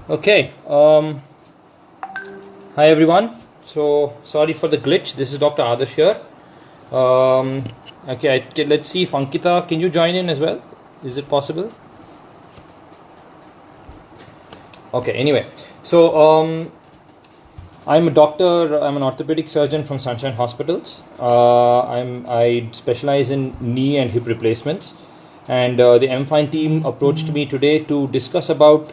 Okay. Hi everyone. So sorry for the glitch. This is Dr. Adarsh here. Okay. Let's see if Ankita, can you join in as well? Is it possible? Okay. Anyway, so I'm a doctor. I'm an orthopedic surgeon from Sunshine Hospitals. I specialize in knee and hip replacements, and the MFine team approached me today to discuss about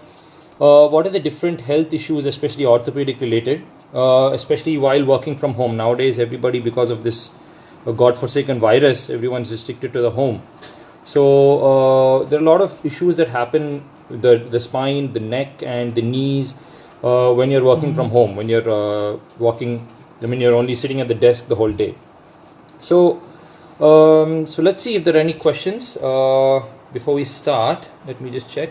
what are the different health issues, especially orthopedic related, especially while working from home. Nowadays, everybody, because of this godforsaken virus, everyone's restricted to the home. So there are a lot of issues that happen the spine, the neck, and the knees when you're working from home. When you're you're only sitting at the desk the whole day. So so let's see if there are any questions before we start. Let me just check.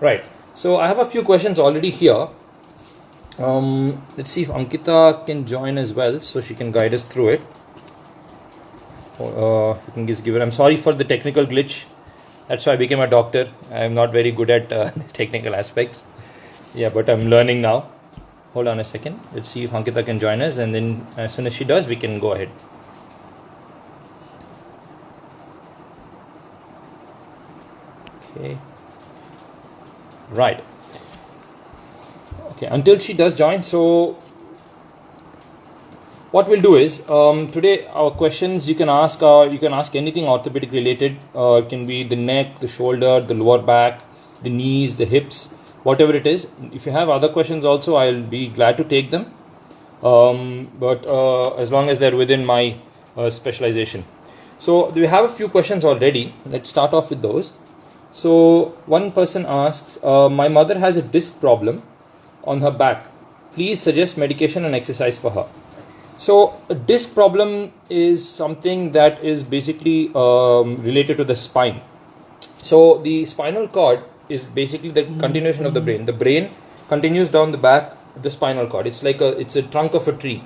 Right. So I have a few questions already here. Let's see if Ankita can join as well, so she can guide us through it. You can just give it. I'm sorry for the technical glitch. That's why I became a doctor. I'm not very good at technical aspects. Yeah, but I'm learning now. Hold on a second. Let's see if Ankita can join us, and then as soon as she does, we can go ahead. Okay. Right. Okay, until she does join, so what we'll do is today our questions you can ask anything orthopedic related. It can be the neck, the shoulder, the lower back, the knees, the hips, whatever it is. If you have other questions also, I'll be glad to take them, but as long as they're within my specialization. So we have a few questions already. Let's start off with those. So one person asks, my mother has a disc problem on her back. Please suggest medication and exercise for her. So a disc problem is something that is basically related to the spine. So the spinal cord is basically the continuation of the brain. The brain continues down the back of the spinal cord. It's like it's a trunk of a tree.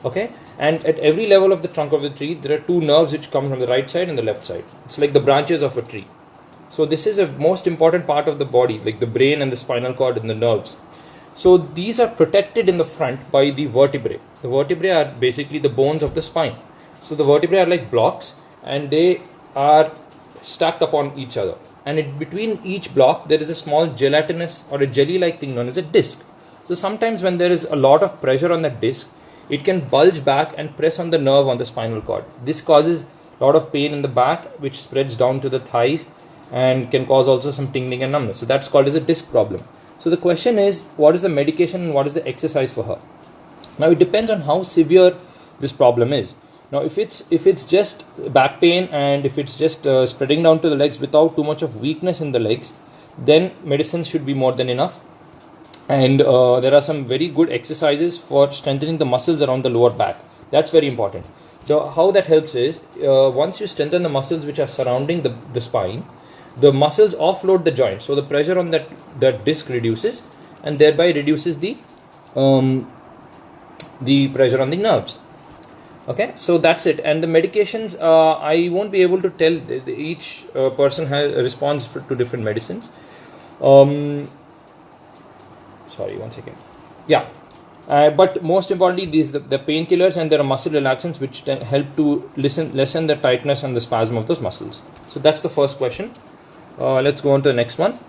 Okay, and at every level of the trunk of the tree, there are two nerves which come from the right side and the left side. It's like the branches of a tree. So this is a most important part of the body, like the brain and the spinal cord and the nerves. So these are protected in the front by the vertebrae. The vertebrae are basically the bones of the spine. So the vertebrae are like blocks, and they are stacked upon each other. And in between each block, there is a small gelatinous or a jelly-like thing known as a disc. So sometimes when there is a lot of pressure on that disc, it can bulge back and press on the nerve on the spinal cord. This causes a lot of pain in the back, which spreads down to the thighs and can cause also some tingling and numbness. So that's called as a disc problem. So the question is, what is the medication and what is the exercise for her? Now it depends on how severe this problem is. Now if it's just back pain and if it's just spreading down to the legs without too much of weakness in the legs, then medicines should be more than enough. And there are some very good exercises for strengthening the muscles around the lower back. That's very important. So how that helps is, once you strengthen the muscles which are surrounding the spine, the muscles offload the joint, so the pressure on that disc reduces, and thereby reduces the pressure on the nerves. Okay, so that's it. And the medications, I won't be able to tell. Each person has a response to different medicines. Sorry, one second. Yeah, but most importantly, these the painkillers, and there are muscle relaxants which help to lessen the tightness and the spasm of those muscles. So that's the first question. Let's go on to the next one.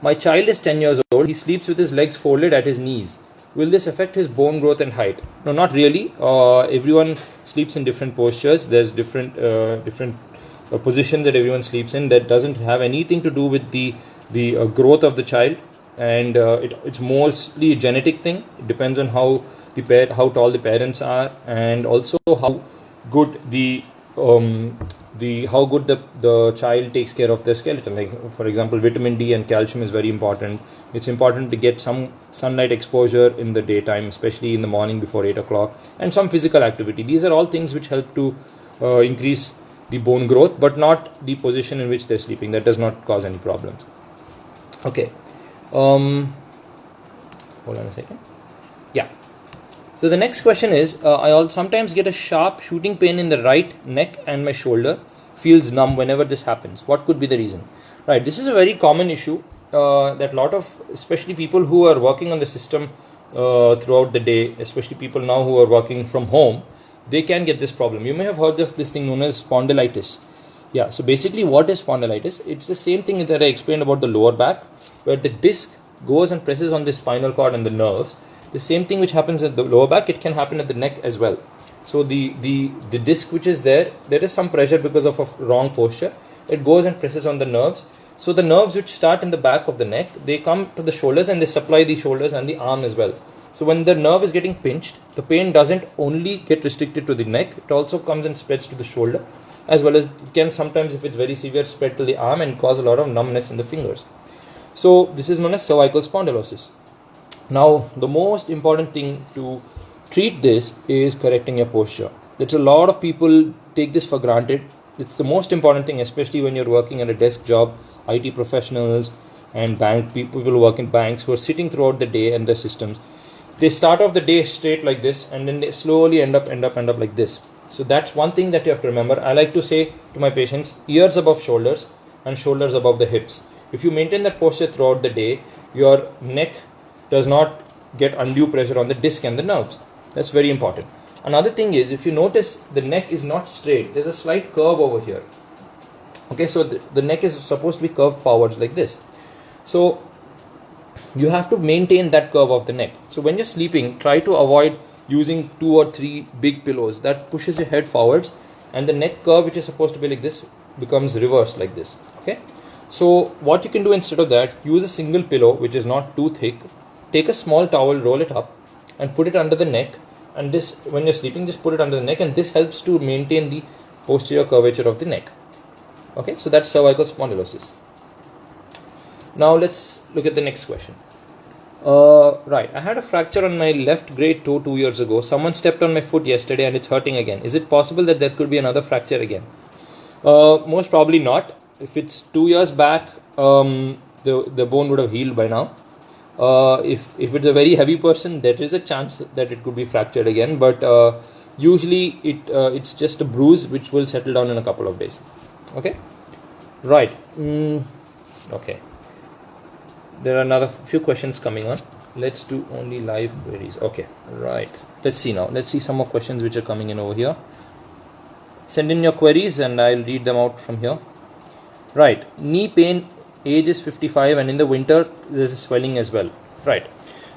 My child is 10 years old. He sleeps with his legs folded at his knees. Will this affect his bone growth and height? No, not really. Everyone sleeps in different postures. There's different positions that everyone sleeps in. That doesn't have anything to do with the growth of the child, and it's mostly a genetic thing. It depends on how tall the parents are, and also how good the child takes care of their skeleton. Like for example, vitamin D and calcium is very important. It's important to get some sunlight exposure in the daytime, especially in the morning before 8 o'clock, and some physical activity. These are all things which help to increase the bone growth, but not the position in which they're sleeping. That does not cause any problems. Okay, hold on a second. Yeah. So the next question is, I sometimes get a sharp shooting pain in the right neck, and my shoulder feels numb whenever this happens. What could be the reason? Right, this is a very common issue. that lot of, especially people who are working on the system throughout the day, especially people now who are working from home, they can get this problem. You may have heard of this thing known as spondylitis. Yeah, so basically what is spondylitis? It's the same thing that I explained about the lower back, where the disc goes and presses on the spinal cord and the nerves. The same thing which happens at the lower back, it can happen at the neck as well. So the disc which is there is some pressure because of a wrong posture. It goes and presses on the nerves. So the nerves which start in the back of the neck, they come to the shoulders and they supply the shoulders and the arm as well. So when the nerve is getting pinched, the pain doesn't only get restricted to the neck, it also comes and spreads to the shoulder, as well as it can sometimes, if it's very severe, spread to the arm and cause a lot of numbness in the fingers. So this is known as cervical spondylosis. Now the most important thing to treat this is correcting your posture. There's a lot of people take this for granted. It's the most important thing, especially when you're working at a desk job, IT professionals and bank people who work in banks who are sitting throughout the day and their systems. They start off the day straight like this and then they slowly end up like this. So that's one thing that you have to remember. I like to say to my patients, ears above shoulders and shoulders above the hips. If you maintain that posture throughout the day, your neck does not get undue pressure on the disc and the nerves. That's very important. Another thing is, if you notice, the neck is not straight. There's a slight curve over here. Okay, so the neck is supposed to be curved forwards like this. So you have to maintain that curve of the neck. So when you're sleeping, try to avoid using 2 or 3 big pillows. That pushes your head forwards and the neck curve, which is supposed to be like this, becomes reversed like this. Okay, so what you can do instead of that, use a single pillow which is not too thick. Take a small towel, roll it up and put it under the neck, and this, when you're sleeping, just put it under the neck, and this helps to maintain the posterior curvature of the neck. Okay, so that's cervical spondylosis. Now let's look at the next question. Right, I had a fracture on my left great toe 2 years ago. Someone stepped on my foot yesterday and it's hurting again. Is it possible that there could be another fracture again? Most probably not. If it's 2 years back, the bone would have healed by now. If it's a very heavy person, there is a chance that it could be fractured again, but usually it's just a bruise which will settle down in a couple of days. Okay, right. Okay, there are another few questions coming on. Let's do only live queries. Okay, right, let's see now. Let's see some more questions which are coming in over here. Send in your queries and I'll read them out from here. Right, knee pain, age is 55 and in the winter there's a swelling as well. Right,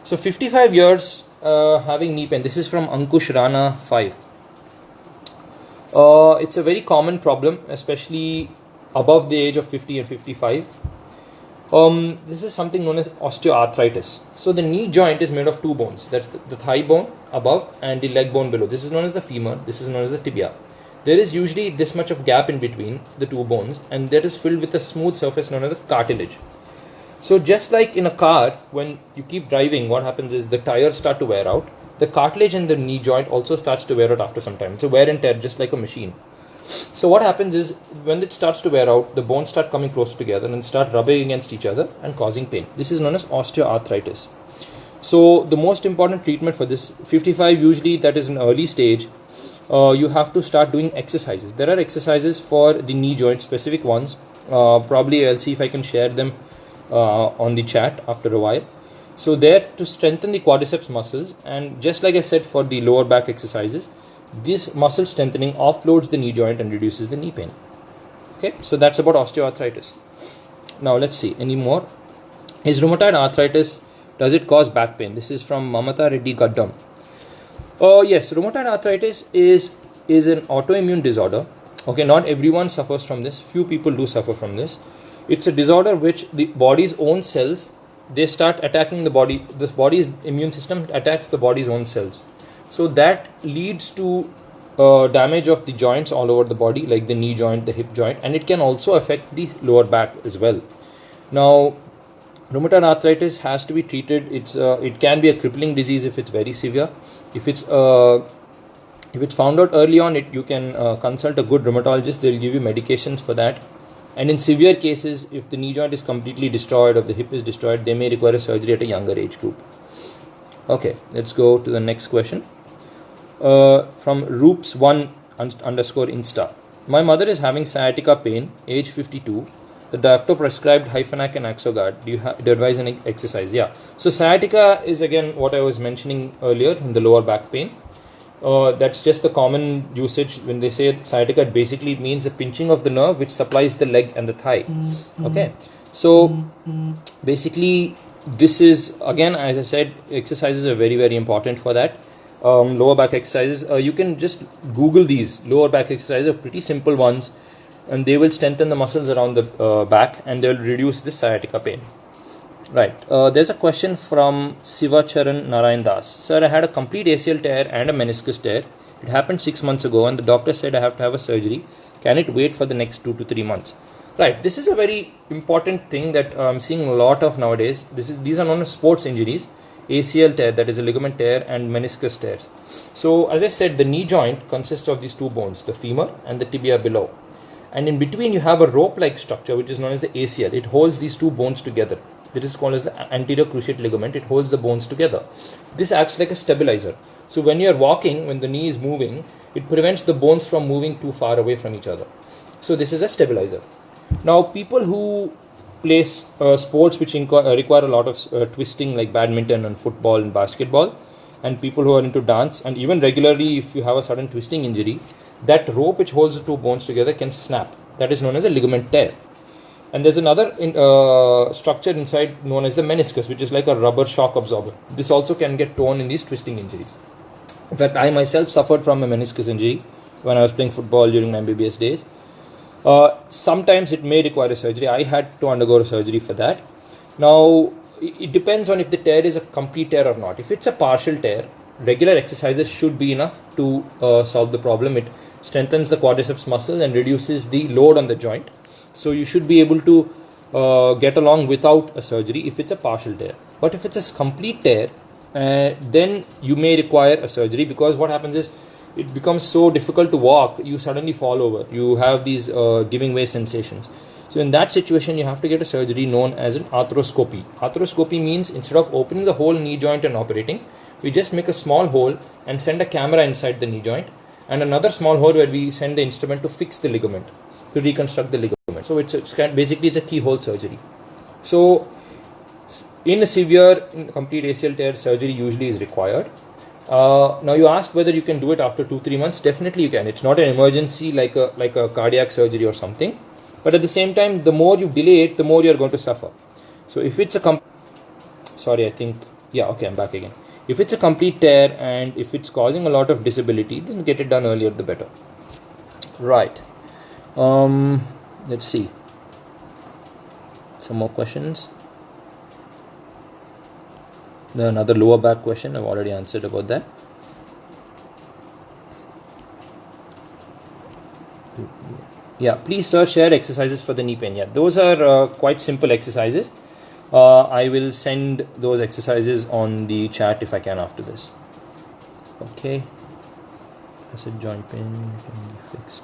so 55 years having knee pain. This is from Ankush Rana 5. It's a very common problem, especially above the age of 50 and 55. This is something known as osteoarthritis. So the knee joint is made of 2 bones. That's the thigh bone above and the leg bone below. This is known as the femur. This is known as the tibia. There is usually this much of gap in between the 2 bones, and that is filled with a smooth surface known as a cartilage. So just like in a car, when you keep driving, what happens is the tires start to wear out. The cartilage in the knee joint also starts to wear out after some time. It's a wear and tear, just like a machine. So what happens is, when it starts to wear out, the bones start coming close together and start rubbing against each other and causing pain. This is known as osteoarthritis. So the most important treatment for this, 55 usually, that is an early stage, you have to start doing exercises. There are exercises for the knee joint, specific ones. Probably I'll see if I can share them on the chat after a while. So there, to strengthen the quadriceps muscles, and just like I said for the lower back exercises, this muscle strengthening offloads the knee joint and reduces the knee pain. Okay, so that's about osteoarthritis. Now let's see any more. Is rheumatoid arthritis, does it cause back pain? This is from Mamata Reddy Gaddam. Yes, rheumatoid arthritis is an autoimmune disorder. Okay, not everyone suffers from this. Few people do suffer from this. It's a disorder which the body's own cells, they start attacking the body. This body's immune system attacks the body's own cells. So that leads to damage of the joints all over the body, like the knee joint, the hip joint, and it can also affect the lower back as well. Now, rheumatoid arthritis has to be treated. It can be a crippling disease if it's very severe. If it's found out early on, you can consult a good rheumatologist. They'll give you medications for that. And in severe cases, if the knee joint is completely destroyed or the hip is destroyed, they may require a surgery at a younger age group. Okay, let's go to the next question. From Roops1 _ Insta. My mother is having sciatica pain, age 52, The doctor prescribed Hyphenac and Axogard. Do you advise an exercise? Yeah. So sciatica is again what I was mentioning earlier in the lower back pain. That's just the common usage when they say sciatica. It basically means a pinching of the nerve which supplies the leg and the thigh. Okay. So basically, this is again, as I said, exercises are very, very important for that. Lower back exercises. You can just Google these lower back exercises, are pretty simple ones, and they will strengthen the muscles around the back and they will reduce the sciatica pain. Right. There's a question from Sivacharan Narayan Das. Sir, I had a complete ACL tear and a meniscus tear. It happened 6 months ago, and the doctor said I have to have a surgery. Can it wait for the next 2 to 3 months? Right. This is a very important thing that I'm seeing a lot of nowadays. These are known as sports injuries. ACL tear, that is a ligament tear, and meniscus tears. So, as I said, the knee joint consists of these two bones, the femur and the tibia below. And in between, you have a rope-like structure, which is known as the ACL. It holds these two bones together. This is called as the anterior cruciate ligament. It holds the bones together. This acts like a stabilizer. So, when you are walking, when the knee is moving, it prevents the bones from moving too far away from each other. So, this is a stabilizer. Now, people who play sports which require a lot of twisting, like badminton and football and basketball, and people who are into dance, and even regularly if you have a sudden twisting injury, that rope which holds the two bones together can snap. That is known as a ligament tear. And there's another structure inside known as the meniscus, which is like a rubber shock absorber. This also can get torn in these twisting injuries. In fact, I myself suffered from a meniscus injury when I was playing football during my MBBS days. Sometimes it may require a surgery. I had to undergo a surgery for that. Now, it depends on if the tear is a complete tear or not. If it's a partial tear, regular exercises should be enough to solve the problem. It strengthens the quadriceps muscle and reduces the load on the joint. So you should be able to get along without a surgery if it's a partial tear. But if it's a complete tear, then you may require a surgery, because what happens is, it becomes so difficult to walk, you suddenly fall over. You have these giving way sensations. So in that situation, you have to get a surgery known as an arthroscopy. Arthroscopy means instead of opening the whole knee joint and operating, we just make a small hole and send a camera inside the knee joint, and another small hole where we send the instrument to fix the ligament, to reconstruct the ligament. So basically it's a keyhole surgery. So in a severe complete ACL tear, surgery usually is required. Now you ask whether you can do it after 2-3 months. Definitely you can. It's not an emergency like a cardiac surgery or something, but at the same time, the more you delay it, the more you are going to suffer. So if it's a I'm back again. If it's a complete tear and if it's causing a lot of disability, then get it done earlier the better. Right. Let's see. Some more questions. Another lower back question. I've already answered about that. Yeah, please sir, share exercises for the knee pain. Yeah, those are quite simple exercises. I will send those exercises on the chat if I can after this. Okay. Facet joint pain can be fixed.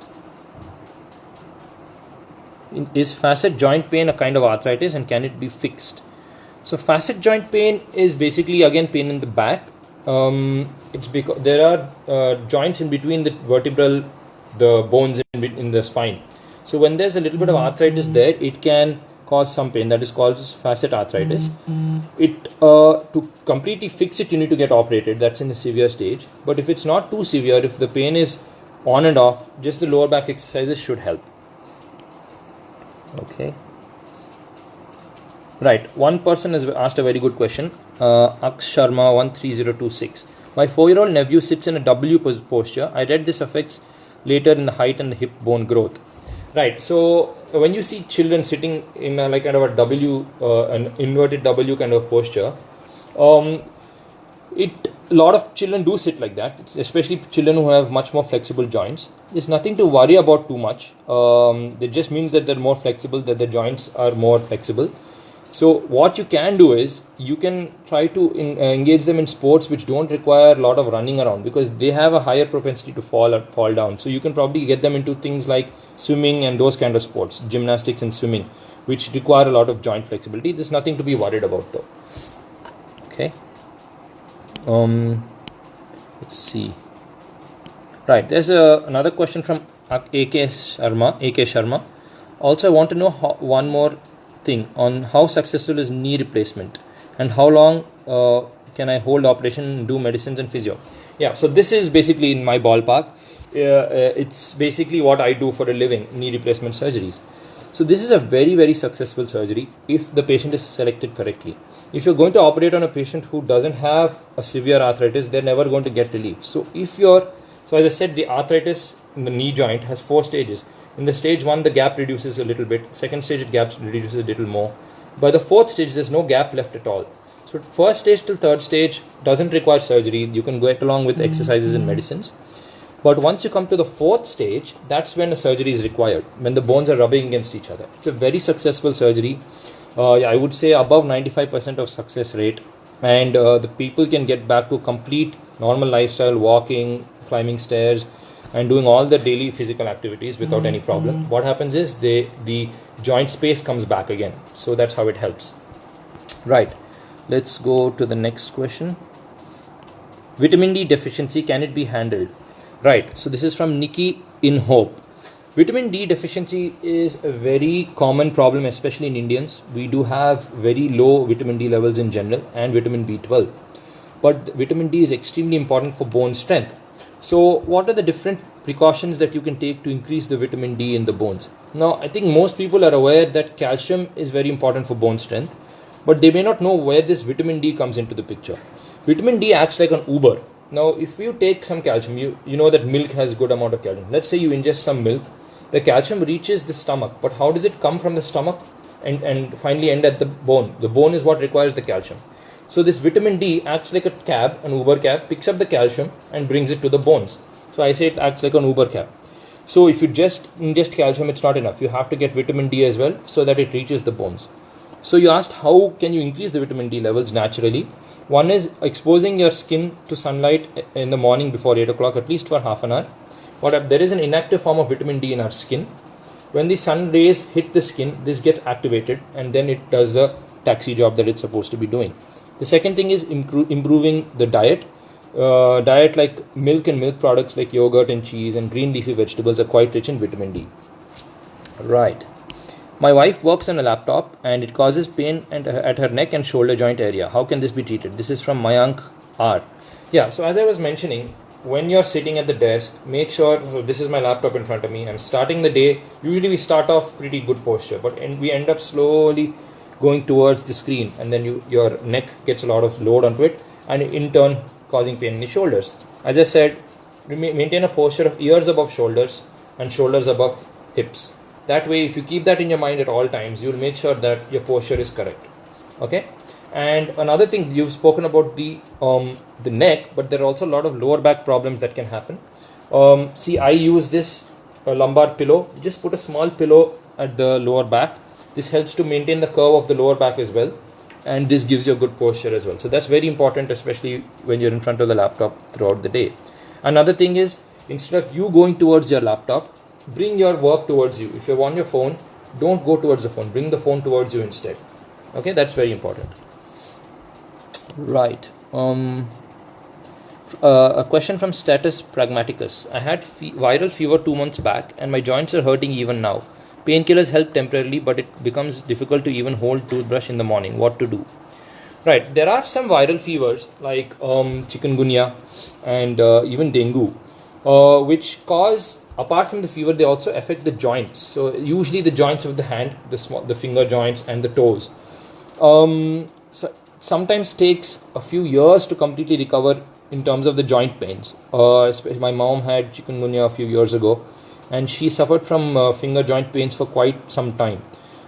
Is facet joint pain a kind of arthritis, and can it be fixed? So facet joint pain is basically again pain in the back. It's because there are joints in between the vertebral, the bones in the spine. So when there's a little bit of arthritis there, it can cause some pain. That is called facet arthritis. To completely fix it, you need to get operated. That's in the severe stage. But if it's not too severe, if the pain is on and off, just the lower back exercises should help. Okay. Right. One person has asked a very good question. Aksh Sharma 13026. My 4-year-old nephew sits in a W posture. I read this affects later in the height and the hip bone growth. Right. So when you see children sitting in a kind of a W, an inverted W kind of posture, a lot of children do sit like that, especially children who have much more flexible joints. There's nothing to worry about too much. It just means that they're more flexible, that the joints are more flexible. So what you can do is you can try to engage them in sports which don't require a lot of running around, because they have a higher propensity to fall down. So you can probably get them into things like swimming and those kind of sports, gymnastics and swimming, which require a lot of joint flexibility. There's nothing to be worried about though. Okay. Let's see. Right. There's another question from AK Sharma. Also, I want to know one more thing on how successful is knee replacement and how long can I hold operation and do medicines and physio. Yeah, so this is basically in my ballpark. It's basically what I do for a living, knee replacement surgeries. So this is a very, very successful surgery if the patient is selected correctly. If you're going to operate on a patient who doesn't have a severe arthritis, they're never going to get relief. So as I said, the arthritis in the knee joint has 4 stages. In the stage 1, the gap reduces a little bit. Second stage, it gap reduces a little more. By the 4th stage, there's no gap left at all. So first stage till 3rd stage doesn't require surgery. You can get along with exercises and medicines. But once you come to the 4th stage, that's when a surgery is required, when the bones are rubbing against each other. It's a very successful surgery. I would say above 95% of success rate. And the people can get back to complete normal lifestyle, walking, climbing stairs, and doing all the daily physical activities without any problem. What happens is the joint space comes back again. So that's how it helps. Right. Let's go to the next question. Vitamin D deficiency, can it be handled? Right, so this is from Nikki in Hope. Vitamin D deficiency is a very common problem, especially in Indians. We do have very low vitamin D levels in general and vitamin B12. But vitamin D is extremely important for bone strength. So what are the different precautions that you can take to increase the vitamin D in the bones? Now, I think most people are aware that calcium is very important for bone strength, but they may not know where this vitamin D comes into the picture. Vitamin D acts like an Uber. Now, if you take some calcium, you know that milk has good amount of calcium. Let's say you ingest some milk, the calcium reaches the stomach, but how does it come from the stomach and finally end at the bone? The bone is what requires the calcium. So this vitamin D acts like a cab, an Uber cab, picks up the calcium and brings it to the bones. So I say it acts like an Uber cab. So if you just ingest calcium, it's not enough. You have to get vitamin D as well so that it reaches the bones. So you asked how can you increase the vitamin D levels naturally. One is exposing your skin to sunlight in the morning before 8 o'clock, at least for half an hour. There is an inactive form of vitamin D in our skin. When the sun rays hit the skin, this gets activated and then it does the taxi job that it's supposed to be doing. The second thing is improving the diet. Diet like milk and milk products like yogurt and cheese and green leafy vegetables are quite rich in vitamin D. Right. My wife works on a laptop and it causes pain at her neck and shoulder joint area. How can this be treated? This is from Mayank R. Yeah, so as I was mentioning, when you're sitting at the desk, make sure, so this is my laptop in front of me. I'm starting the day. Usually we start off pretty good posture, but we end up slowly going towards the screen and then your neck gets a lot of load onto it and in turn causing pain in the shoulders. As I said, maintain a posture of ears above shoulders and shoulders above hips. That way, if you keep that in your mind at all times, you will make sure that your posture is correct. Okay. And another thing, you've spoken about the neck, but there are also a lot of lower back problems that can happen. See, I use this lumbar pillow. Just put a small pillow at the lower back. This helps to maintain the curve of the lower back as well. And this gives you a good posture as well. So that's very important, especially when you're in front of the laptop throughout the day. Another thing is, instead of you going towards your laptop, bring your work towards you. If you're on your phone, don't go towards the phone. Bring the phone towards you instead. Okay, that's very important. Right. A question from Status Pragmaticus. I had viral fever 2 months back and my joints are hurting even now. Painkillers help temporarily, but it becomes difficult to even hold toothbrush in the morning. What to do? Right. There are some viral fevers like chikungunya and even dengue, which cause, apart from the fever, they also affect the joints. So usually the joints of the hand, the finger joints and the toes. So sometimes takes a few years to completely recover in terms of the joint pains. Especially my mom had chikungunya a few years ago and she suffered from finger joint pains for quite some time.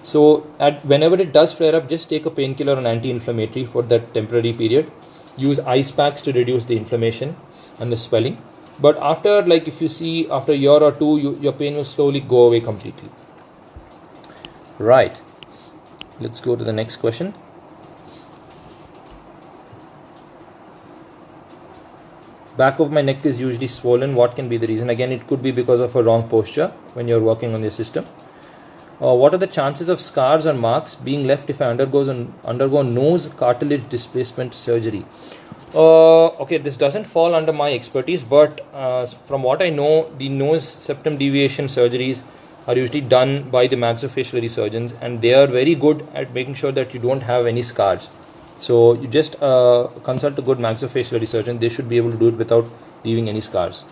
So whenever it does flare up, just take a painkiller and anti-inflammatory for that temporary period. Use ice packs to reduce the inflammation and the swelling. But after, like if you see after a year or two, your pain will slowly go away completely. Right. Let's go to the next question. Back of my neck is usually swollen. What can be the reason? Again, it could be because of a wrong posture when you're working on your system. What are the chances of scars or marks being left if I undergo nose cartilage displacement surgery? Okay, this doesn't fall under my expertise, but from what I know, the nose septum deviation surgeries are usually done by the maxillofacial surgeons, and they are very good at making sure that you don't have any scars. So you just consult a good maxillofacial surgeon. They should be able to do it without leaving any scars.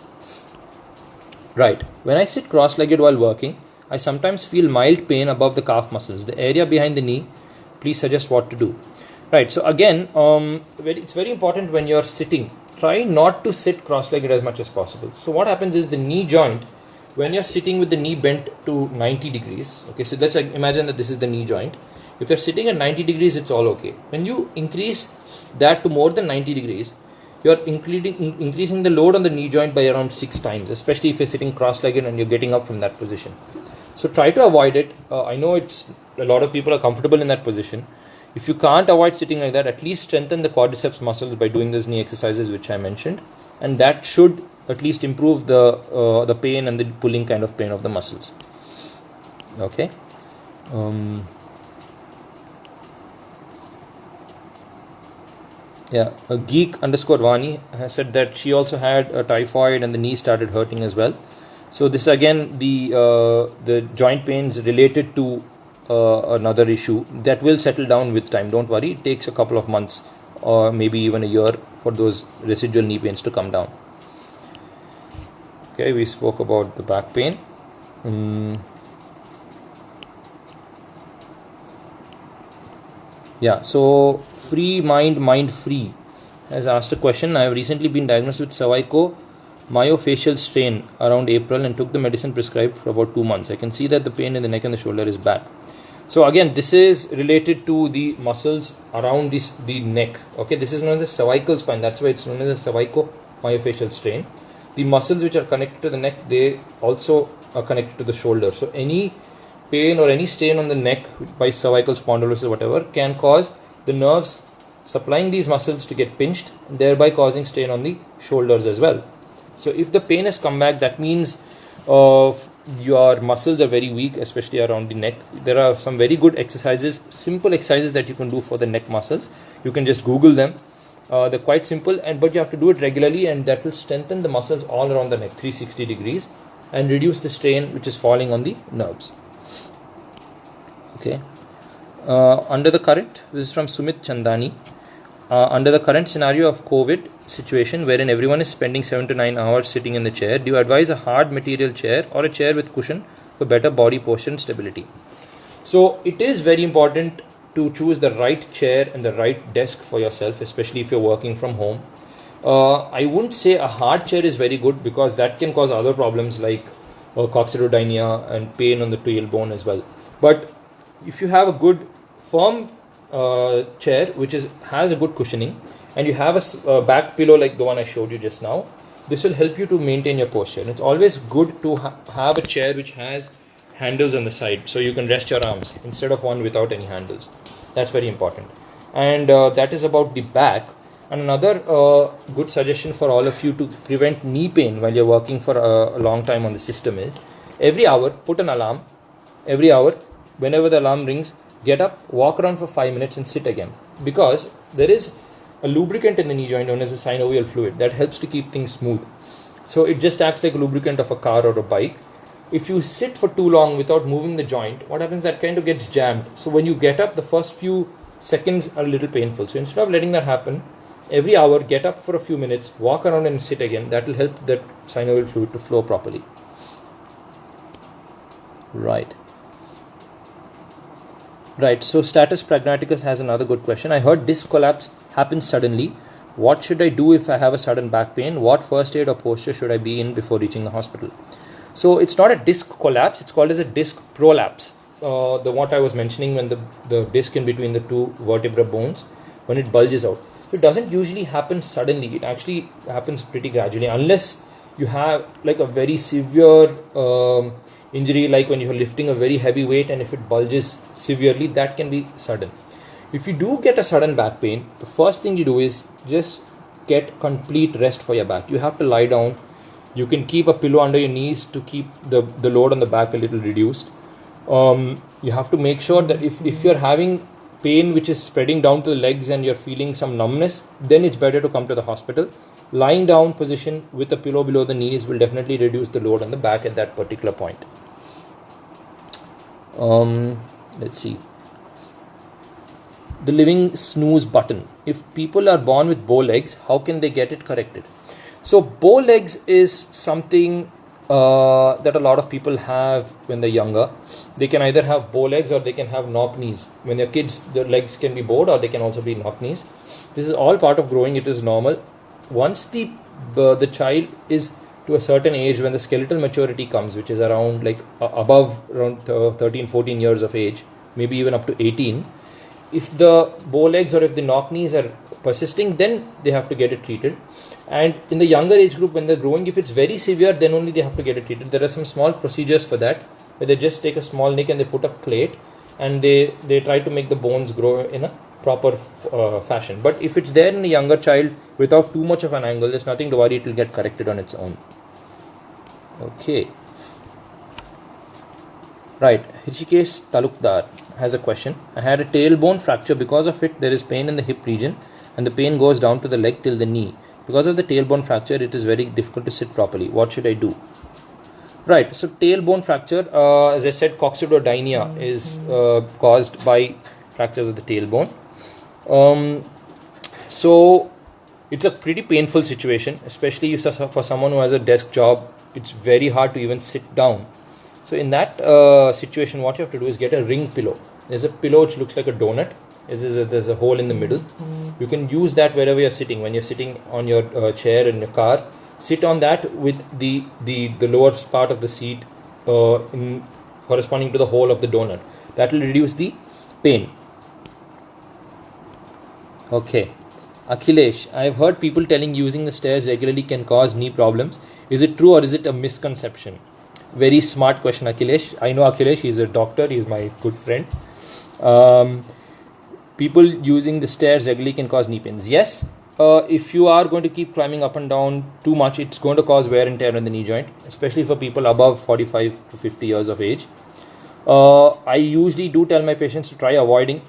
Right. When I sit cross-legged while working, I sometimes feel mild pain above the calf muscles, the area behind the knee. Please suggest what to do. Right. So again, it's very important when you're sitting. Try not to sit cross-legged as much as possible. So what happens is the knee joint, when you're sitting with the knee bent to 90 degrees, okay, so let's imagine that this is the knee joint. If you're sitting at 90 degrees, it's all okay. When you increase that to more than 90 degrees, you're increasing the load on the knee joint by around 6 times, especially if you're sitting cross-legged and you're getting up from that position. So try to avoid it. I know a lot of people are comfortable in that position. If you can't avoid sitting like that, at least strengthen the quadriceps muscles by doing these knee exercises which I mentioned, and that should at least improve the pain and the pulling kind of pain of the muscles. Okay. Yeah, a geek_Vani has said that she also had a typhoid and the knee started hurting as well. So this again, the joint pains related to another issue that will settle down with time. Don't worry, it takes a couple of months or maybe even a year for those residual knee pains to come down. Okay, we spoke about the back pain. Yeah, so Free Mind Free has asked a question. I have recently been diagnosed with cervicomyofacial strain around April and took the medicine prescribed for about 2 months. I can see that the pain in the neck and the shoulder is back. So again, this is related to the muscles around the neck. Okay, this is known as cervical spine. That's why it's known as a cervicomyofacial strain. The muscles which are connected to the neck, they also are connected to the shoulder. So any pain or any strain on the neck by cervical spondylosis or whatever can cause the nerves supplying these muscles to get pinched, thereby causing strain on the shoulders as well. So if the pain has come back, that means your muscles are very weak, especially around the neck. There are some very good exercises, simple exercises that you can do for the neck muscles. You can just Google them. They're quite simple, but you have to do it regularly, and that will strengthen the muscles all around the neck 360 degrees and reduce the strain which is falling on the nerves. Okay. Under the current, this is from Sumit Chandani. Under the current scenario of COVID situation wherein everyone is spending 7 to 9 hours sitting in the chair, do you advise a hard material chair or a chair with cushion for better body posture and stability? So it is very important to choose the right chair and the right desk for yourself, especially if you're working from home. I wouldn't say a hard chair is very good because that can cause other problems like coccydodynia and pain on the tailbone as well. But if you have a good firm chair which has a good cushioning, and you have a back pillow like the one I showed you just now, this will help you to maintain your posture. And it's always good to have a chair which has handles on the side so you can rest your arms instead of one without any handles. That's very important. And that is about the back. And another good suggestion for all of you to prevent knee pain while you're working for a long time on the system is every hour put an alarm. Every hour, whenever the alarm rings, get up, walk around for 5 minutes and sit again, because there is a lubricant in the knee joint known as a synovial fluid that helps to keep things smooth. So it just acts like a lubricant of a car or a bike. If you sit for too long without moving the joint, what happens, that kind of gets jammed. So when you get up, the first few seconds are a little painful. So instead of letting that happen, every hour get up for a few minutes, walk around and sit again. That will help that synovial fluid to flow properly. Right, so Status Pragmaticus has another good question. I heard disc collapse happens suddenly. What should I do if I have a sudden back pain? What first aid or posture should I be in before reaching the hospital? So it's not a disc collapse, it's called as a disc prolapse. What I was mentioning, when the disc in between the two vertebral bones, when it bulges out. It doesn't usually happen suddenly, it actually happens pretty gradually, unless you have like a very severe injury, like when you're lifting a very heavy weight and if it bulges severely, that can be sudden. If you do get a sudden back pain, the first thing you do is just get complete rest for your back. You have to lie down. You can keep a pillow under your knees to keep the load on the back a little reduced. You have to make sure that if you're having pain which is spreading down to the legs and you're feeling some numbness, then it's better to come to the hospital. Lying down position with a pillow below the knees will definitely reduce the load on the back at that particular point. Let's see. The living snooze button. If people are born with bow legs, how can they get it corrected? So bow legs is something that a lot of people have when they're younger. They can either have bow legs or they can have knock knees. When they're kids, their legs can be bowed or they can also be knock knees. This is all part of growing. It is normal. Once the child is to a certain age, when the skeletal maturity comes, which is around like above around 13, 14 years of age, maybe even up to 18, if the bow legs or if the knock knees are persisting, then they have to get it treated. And in the younger age group, when they're growing, if it's very severe, then only they have to get it treated. There are some small procedures for that, where they just take a small nick and they put a plate and they try to make the bones grow in a proper fashion. But if it's there in a younger child without too much of an angle, there's nothing to worry, it will get corrected on its own. Okay. Right, Hrishikesh Talukdar has a question. I had a tailbone fracture. Because of it, there is pain in the hip region and the pain goes down to the leg till the knee. Because of the tailbone fracture, it is very difficult to sit properly. What should I do? Right, so tailbone fracture, as I said, coccydodynia is caused by fractures of the tailbone. So it's a pretty painful situation, especially for someone who has a desk job. It's very hard to even sit down. So in that situation, what you have to do is get a ring pillow. There's a pillow which looks like a donut. There's a hole in the middle. You can use that wherever you're sitting. When you're sitting on your chair in your car, sit on that with the lower part of the seat in corresponding to the hole of the donut. That will reduce the pain. Okay. Akhilesh, I have heard people telling using the stairs regularly can cause knee problems. Is it true or is it a misconception? Very smart question, Akhilesh. I know Akhilesh, he's a doctor, he's my good friend. People using the stairs regularly can cause knee pains. Yes, if you are going to keep climbing up and down too much, it's going to cause wear and tear in the knee joint, especially for people above 45 to 50 years of age. I usually do tell my patients to try avoiding.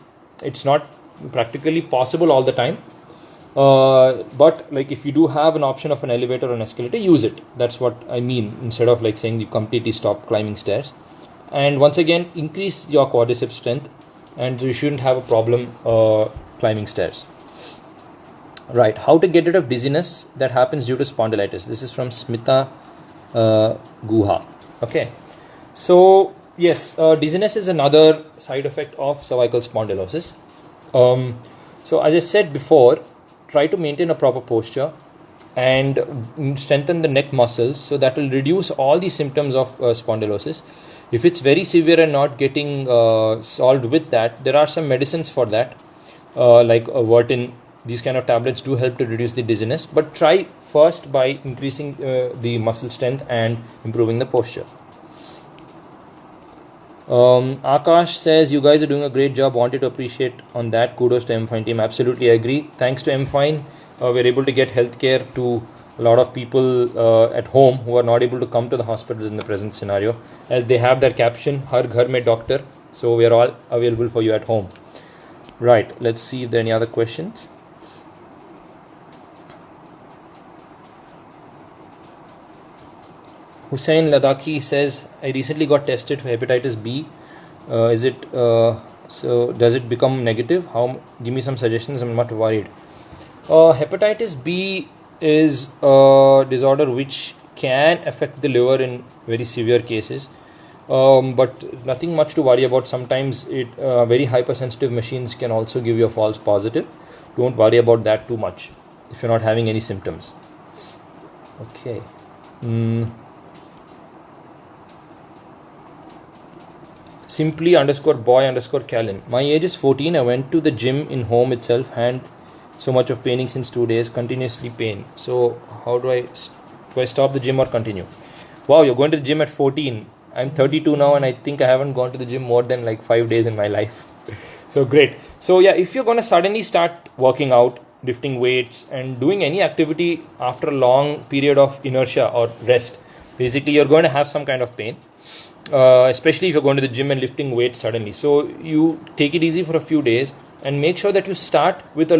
It's not practically possible all the time. But like if you do have an option of an elevator or an escalator, use it. That's what I mean, instead of like saying you completely stop climbing stairs. And once again, increase your quadriceps strength and you shouldn't have a problem climbing stairs. Right, how to get rid of dizziness that happens due to spondylitis. This is from Smita Guha. Okay, so yes, dizziness is another side effect of cervical spondylosis. So as I said before, try to maintain a proper posture and strengthen the neck muscles, so that will reduce all the symptoms of spondylosis. If it's very severe and not getting solved with that, there are some medicines for that, like Vertin. These kind of tablets do help to reduce the dizziness, but try first by increasing the muscle strength and improving the posture. Akash says, you guys are doing a great job. Wanted to appreciate on that. Kudos to M-Fine team. Absolutely agree. Thanks to M-Fine, we're able to get healthcare to a lot of people at home who are not able to come to the hospitals in the present scenario, as they have their caption, Har Ghar Mein Doctor. So we are all available for you at home. Right. Let's see if there are any other questions. Hussein Ladakhi says, I recently got tested for hepatitis B. So does it become negative? Give me some suggestions. I'm not worried. Hepatitis B is a disorder which can affect the liver in very severe cases, but nothing much to worry about. Sometimes very hypersensitive machines can also give you a false positive. Don't worry about that too much if you're not having any symptoms. Okay. Simply _boy_Callan. My age is 14. I went to the gym in home itself and so much of paining since 2 days, continuously pain. So how do I stop the gym or continue? Wow, you're going to the gym at 14. I'm 32 now and I think I haven't gone to the gym more than like 5 days in my life. So great. So yeah, if you're going to suddenly start working out, lifting weights and doing any activity after a long period of inertia or rest, basically you're going to have some kind of pain. Especially if you're going to the gym and lifting weights suddenly. So you take it easy for a few days and make sure that you start with the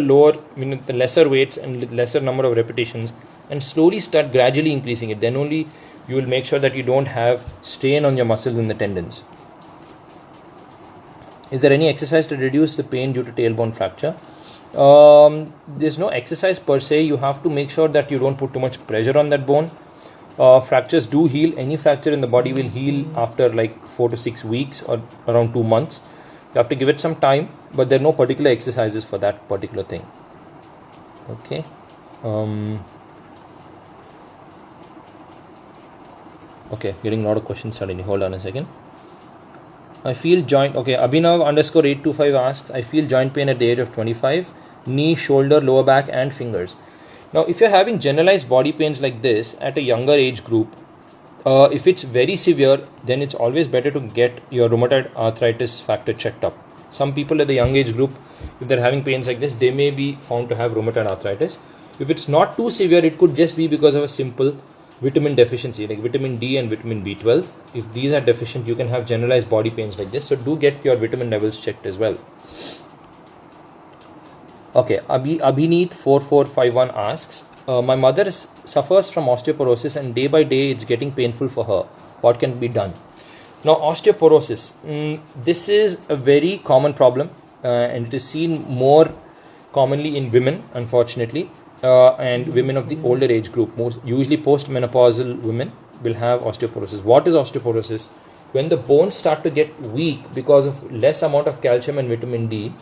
lesser weights and lesser number of repetitions and slowly start gradually increasing it. Then only you will make sure that you don't have strain on your muscles and the tendons. Is there any exercise to reduce the pain due to tailbone fracture? There's no exercise per se. You have to make sure that you don't put too much pressure on that bone. Fractures do heal. Any fracture in the body will heal after like 4 to 6 weeks or around 2 months. You have to give it some time, but there are no particular exercises for that particular thing. Okay. Okay, getting a lot of questions suddenly. Hold on a second. I feel joint. Okay, Abhinav underscore 825 asks, I feel joint pain at the age of 25, knee, shoulder, lower back, and fingers. Now, if you're having generalized body pains like this at a younger age group, if it's very severe, then it's always better to get your rheumatoid arthritis factor checked up. Some people at the young age group, if they're having pains like this, they may be found to have rheumatoid arthritis. If it's not too severe, it could just be because of a simple vitamin deficiency like vitamin D and vitamin B12. If these are deficient, you can have generalized body pains like this. So do get your vitamin levels checked as well. Okay, Abhineet 4451 asks, my mother suffers from osteoporosis and day by day it's getting painful for her. What can be done? Now, osteoporosis, this is a very common problem and it is seen more commonly in women, unfortunately. And women of the older age group, usually postmenopausal women, will have osteoporosis. What is osteoporosis? When the bones start to get weak because of less amount of calcium and vitamin D,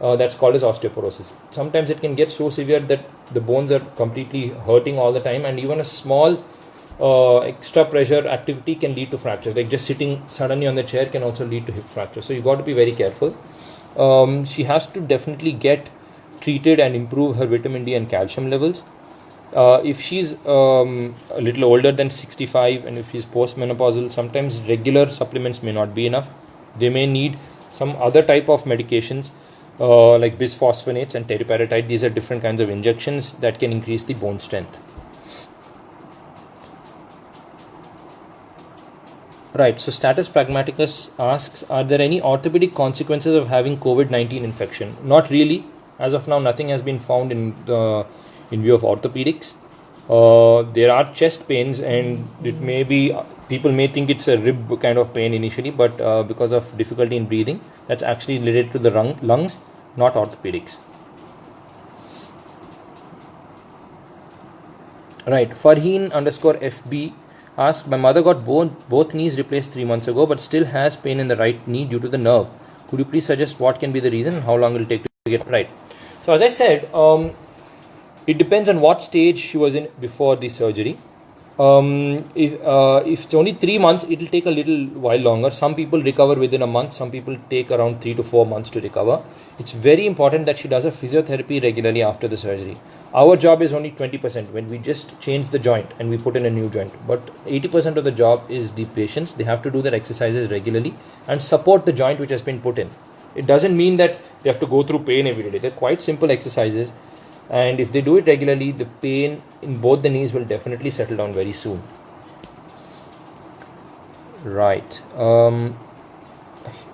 that's called as osteoporosis. Sometimes it can get so severe that the bones are completely hurting all the time, and even a small extra pressure activity can lead to fractures. Like just sitting suddenly on the chair can also lead to hip fracture. So you got to be very careful. She has to definitely get treated and improve her vitamin D and calcium levels. If she's a little older than 65 and if she's postmenopausal, sometimes regular supplements may not be enough. They may need some other type of medications like bisphosphonates and teriparatide. These are different kinds of injections that can increase the bone strength. Right, so Status Pragmaticus asks, are there any orthopedic consequences of having COVID-19 infection? Not really. As of now, nothing has been found in view of orthopedics. There are chest pains, and it may be, people may think it's a rib kind of pain initially, but because of difficulty in breathing, that's actually related to the lungs, not orthopedics. Right, Farheen underscore FB asks, my mother got both knees replaced 3 months ago, but still has pain in the right knee due to the nerve. Could you please suggest what can be the reason and how long will it take to get right? So as I said, it depends on what stage she was in before the surgery. If it's only 3 months, it will take a little while longer. Some people recover within a month. Some people take around 3 to 4 months to recover. It's very important that she does a physiotherapy regularly after the surgery. Our job is only 20% when we just change the joint and we put in a new joint. But 80% of the job is the patients. They have to do their exercises regularly and support the joint which has been put in. It doesn't mean that they have to go through pain every day. They're quite simple exercises. And if they do it regularly, the pain in both the knees will definitely settle down very soon. Right.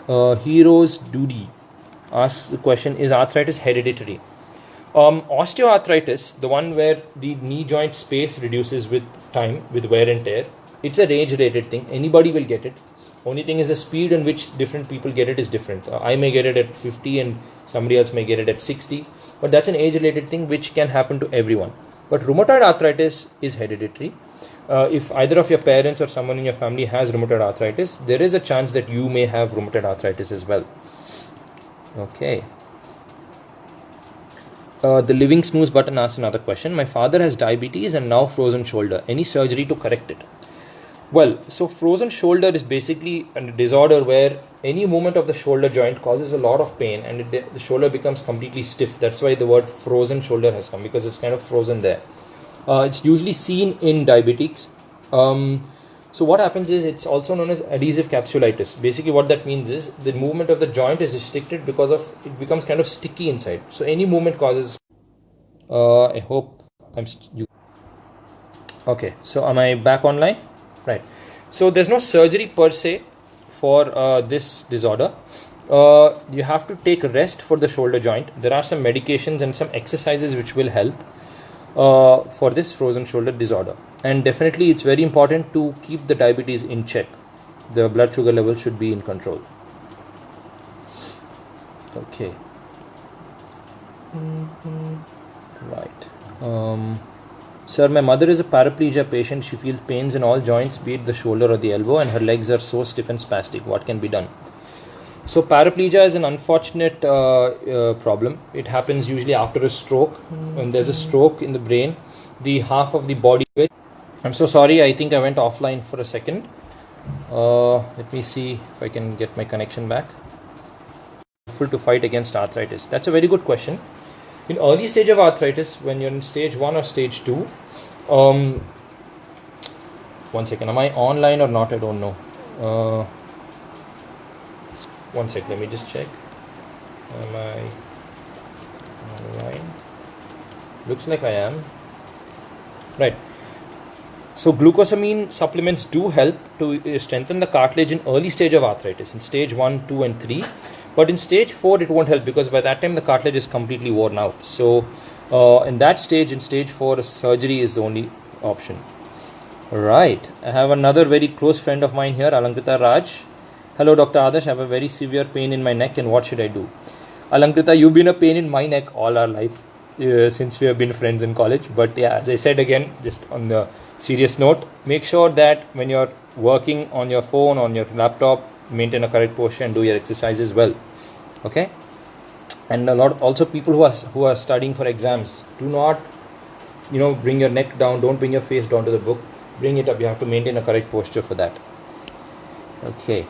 Heroes Duty asks the question, is arthritis hereditary? Osteoarthritis, the one where the knee joint space reduces with time, with wear and tear, it's a age-related thing. Anybody will get it. Only thing is the speed in which different people get it is different. I may get it at 50 and somebody else may get it at 60. But that's an age-related thing which can happen to everyone. But rheumatoid arthritis is hereditary. If either of your parents or someone in your family has rheumatoid arthritis, there is a chance that you may have rheumatoid arthritis as well. Okay. The living snooze button asks another question. My father has diabetes and now frozen shoulder. Any surgery to correct it? Well, so frozen shoulder is basically a disorder where any movement of the shoulder joint causes a lot of pain and the shoulder becomes completely stiff. That's why the word frozen shoulder has come, because it's kind of frozen there. It's usually seen in diabetics. So what happens is it's also known as adhesive capsulitis. Basically what that means is the movement of the joint is restricted because of it becomes kind of sticky inside. So any movement causes... I hope Okay, so am I back online? Right. So there's no surgery per se for this disorder. You have to take rest for the shoulder joint. There are some medications and some exercises which will help for this frozen shoulder disorder. And definitely it's very important to keep the diabetes in check. The blood sugar level should be in control. Okay. Right. Sir, my mother is a paraplegia patient. She feels pains in all joints, be it the shoulder or the elbow, and her legs are so stiff and spastic. What can be done? So paraplegia is an unfortunate problem. It happens usually after a stroke. When there's a stroke in the brain, the half of the body weight. I'm so sorry. I think I went offline for a second. Let me see if I can get my connection back. To fight against arthritis. That's a very good question. In early stage of arthritis, when you're in stage 1 or stage 2, one second, am I online or not? I don't know. One sec, let me just check. Am I online? Looks like I am. Right. So glucosamine supplements do help to strengthen the cartilage in early stage of arthritis, in stage 1, 2 and 3. But in stage 4 it won't help, because by that time the cartilage is completely worn out. So in that stage, in stage 4, surgery is the only option. Right. I have another very close friend of mine here, Alankrita Raj. Hello Dr. Adarsh, I have a very severe pain in my neck and what should I do? Alankrita, you've been a pain in my neck all our life since we have been friends in college. But yeah, as I said again, just on the serious note, make sure that when you're working on your phone, on your laptop, maintain a correct posture and do your exercises well. Okay. And a lot also people who are studying for exams, do not bring your neck down, don't bring your face down to the book, bring it up. You have to maintain a correct posture for that. Okay.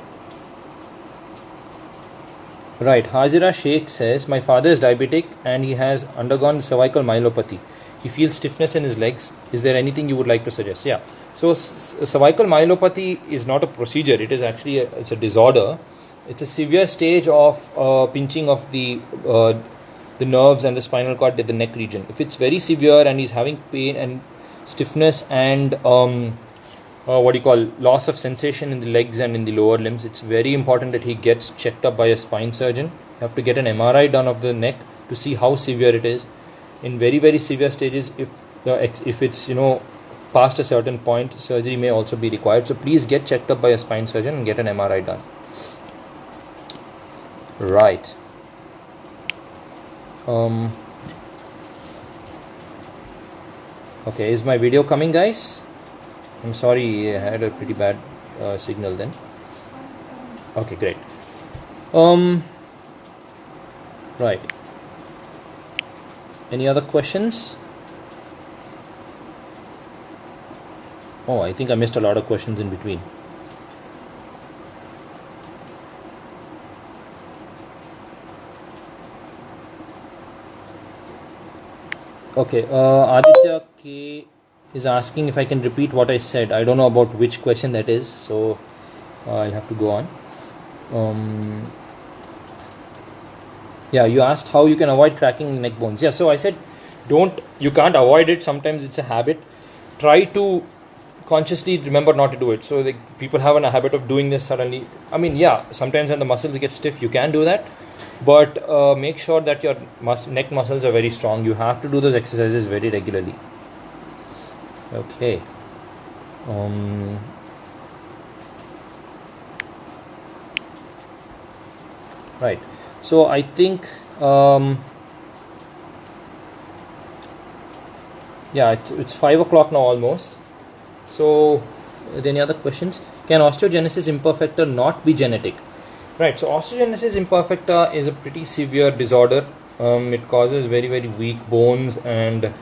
Right. Hazira Sheikh says, my father is diabetic and he has undergone cervical myelopathy. He feels stiffness in his legs. Is there anything you would like to suggest? Yeah. So cervical myelopathy is not a procedure. It is actually it's a disorder. It's a severe stage of pinching of the nerves and the spinal cord at the neck region. If it's very severe and he's having pain and stiffness and loss of sensation in the legs and in the lower limbs, it's very important that he gets checked up by a spine surgeon. You have to get an MRI done of the neck to see how severe it is. In very, very severe stages, if it's past a certain point, surgery may also be required. So please get checked up by a spine surgeon and get an MRI done. Right. Okay, is my video coming, guys? I'm sorry, I had a pretty bad signal then. Okay, great. Right. Any other questions? Oh, I think I missed a lot of questions in between. Okay, Aditya K is asking if I can repeat what I said. I don't know about which question that is, so I'll have to go on. Yeah, you asked how you can avoid cracking neck bones. Yeah, so I said you can't avoid it. Sometimes it's a habit. Try to consciously remember not to do it. So people have a habit of doing this suddenly. I mean, yeah, sometimes when the muscles get stiff, you can do that. But make sure that your neck muscles are very strong. You have to do those exercises very regularly. Okay. Right. So I think yeah, it's 5 o'clock now almost. So are there any other questions? Can osteogenesis imperfecta not be genetic? Right. So osteogenesis imperfecta is a pretty severe disorder. It causes very, very weak bones and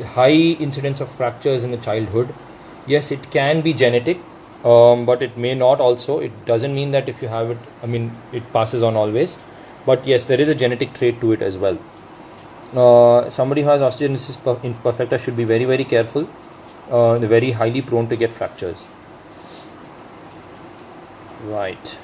high incidence of fractures in the childhood. Yes, it can be genetic, but it may not also. It doesn't mean that if you have it, it passes on always. But yes, there is a genetic trait to it as well. Somebody who has osteogenesis imperfecta should be very, very careful. They're very highly prone to get fractures. Right.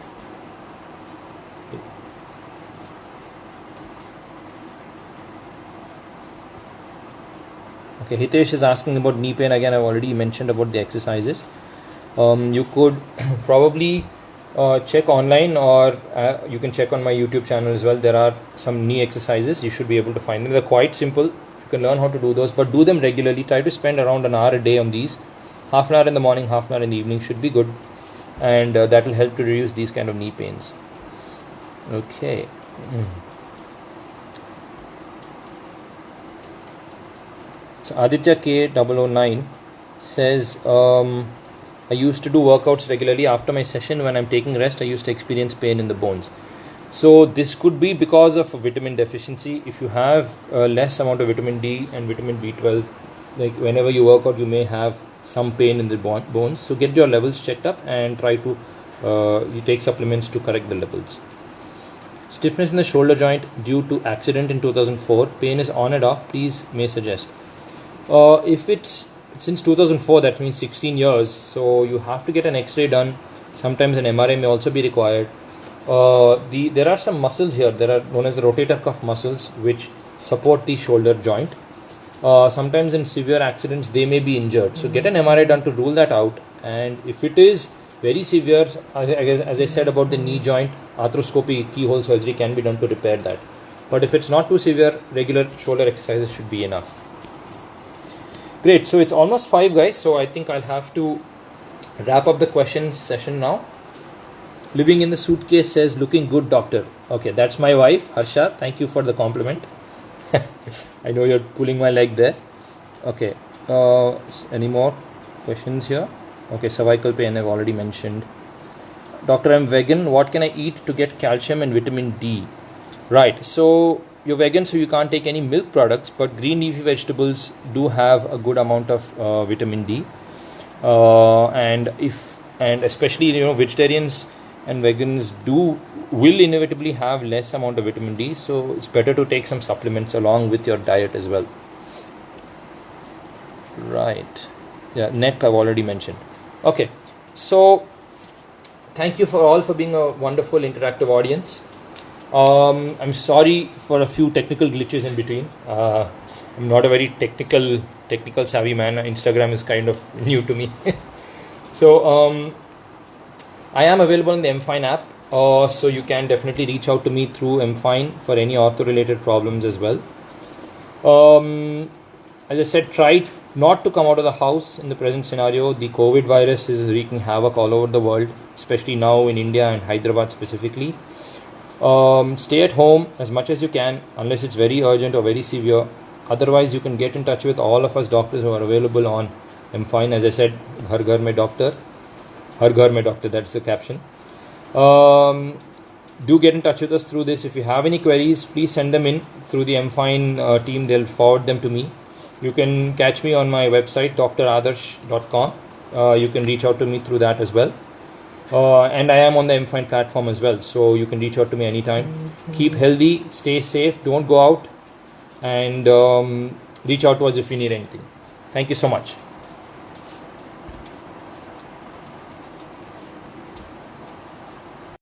Okay, Hitesh is asking about knee pain. Again, I've already mentioned about the exercises. You could probably check online, or you can check on my YouTube channel as well. There are some knee exercises. You should be able to find them. They're quite simple. You can learn how to do those, but do them regularly. Try to spend around an hour a day on these. Half an hour in the morning, half an hour in the evening should be good, and that will help to reduce these kind of knee pains. Okay. So Aditya K009 says, I used to do workouts regularly. After my session, when I'm taking rest, I used to experience pain in the bones. So this could be because of a vitamin deficiency. If you have a less amount of vitamin D and vitamin B12, like whenever you work out, you may have some pain in the bones. So get your levels checked up and try to you take supplements to correct the levels. Stiffness in the shoulder joint due to accident in 2004. Pain is on and off. Please may suggest. If it's since 2004, that means 16 years. So you have to get an X-ray done. Sometimes an MRI may also be required. There are some muscles here. There are known as the rotator cuff muscles, which support the shoulder joint. Sometimes in severe accidents they may be injured. So get an MRI done to rule that out. And if it is very severe, as I said about the knee joint, arthroscopy, keyhole surgery can be done to repair that. But if it's not too severe, regular shoulder exercises should be enough. Great. So it's almost 5, guys. So I think I'll have to wrap up the questions session now. Living in the suitcase says, looking good, doctor. Okay, that's my wife, Harsha. Thank you for the compliment. I know you're pulling my leg there. Okay. Any more questions here? Okay, cervical pain I've already mentioned. Doctor, I'm vegan. What can I eat to get calcium and vitamin D? Right. So you're vegan, so you can't take any milk products, but green leafy vegetables do have a good amount of vitamin D. And especially vegetarians and vegans will inevitably have less amount of vitamin D, so it's better to take some supplements along with your diet as well. Right. Yeah, neck I've already mentioned. Okay, so thank you for being a wonderful interactive audience. I'm sorry for a few technical glitches in between. I'm not a very technical savvy man. Instagram is kind of new to me. So I am available on the MFine app, so you can definitely reach out to me through MFine for any ortho related problems as well. As I said, try not to come out of the house in the present scenario. The COVID virus is wreaking havoc all over the world, especially now in India and Hyderabad specifically. Stay at home as much as you can unless it's very urgent or very severe. Otherwise, you can get in touch with all of us doctors who are available on MFine. As I said, Ghar Ghar Mein Doctor. Har Ghar Mein Doctor, that's the caption. Do get in touch with us through this. If you have any queries, please send them in through the MFine team. They'll forward them to me. You can catch me on my website, dradarsh.com. You can reach out to me through that as well. And I am on the MFine platform as well, so you can reach out to me anytime. Keep healthy, stay safe, don't go out, and reach out to us if you need anything. Thank you so much.